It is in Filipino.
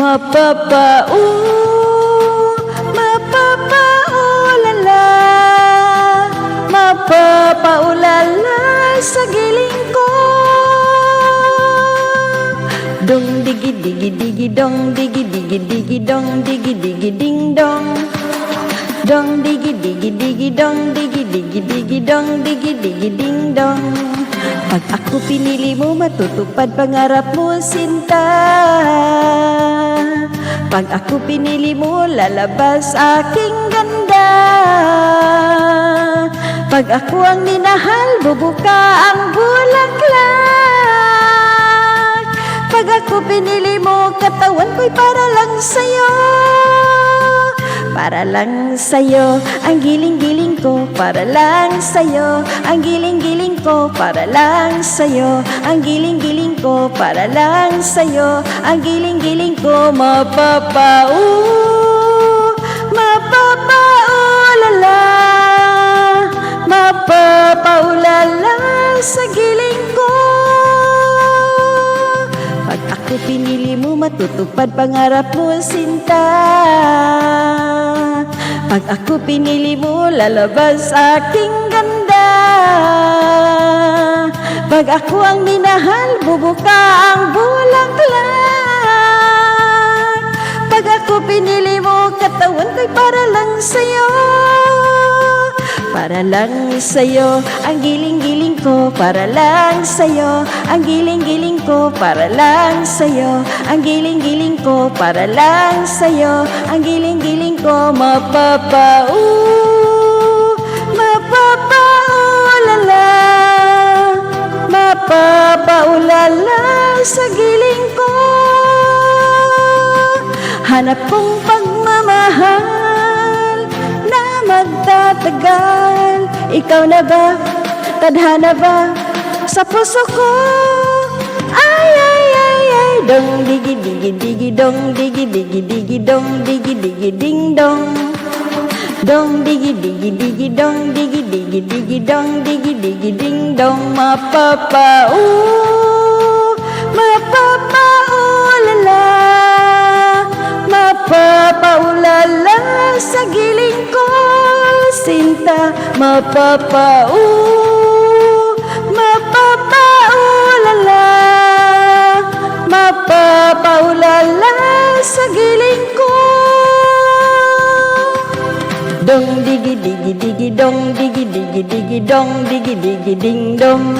Mapapaulala, mapapaulala sa giling ko. Dong digi digi digi dong digi digi digi dong digi digi ding dong. Dong digi digi digi dong digi digi digi dong digi digi ding dong. Pag ako pinili mo, matutupad pangarap mo, sinta. Pag ako pinili mo, lalabas aking ganda. Pag ako ang minahal, bubuka ang bulaklak. Pag ako pinili mo, katawan ko'y para lang sa'yo. Para lang sa'yo, ang giling-giling ko, para lang sa'yo. Ang giling-giling ko, para lang sa'yo. Ang giling-giling ko, para lang sa'yo. Ang giling-giling ko, mapapaulala, mapapaulala sa giling ko. Pag ako pinili mo, matutupad pangarap mo, sinta. Pag ako pinili mo, lalabas aking ganda. Pag ako ang minahal, bubuka ang bulaklak. Pag ako pinili mo, katawan ko'y para lang sa'yo. Para lang sa'yo, ang giling-giling ko, para lang sa'yo. Ang giling-giling ko, para lang sa'yo. Ang giling-giling ko, para lang sa'yo. Ang giling-giling ko, mapapaulala, mapapaulala sa giling ko. Hanap kong pagmamahal na magtatagal. Ikaw na ba? Tadhana ba sa puso ko? Ay, ay, ay, ay. Dong digi digi digi dong digi digi digi dong digi digi ding dong. Dong digi digi digi dong digi digi digi dong digi digi ding dong. Mapapaulala, mapapaulala sa giling ko, sinta. Mapapaulala, mapapaulala sa giling ko. Dong digi digi digi dong digi digi digi dong digi digi ding dong.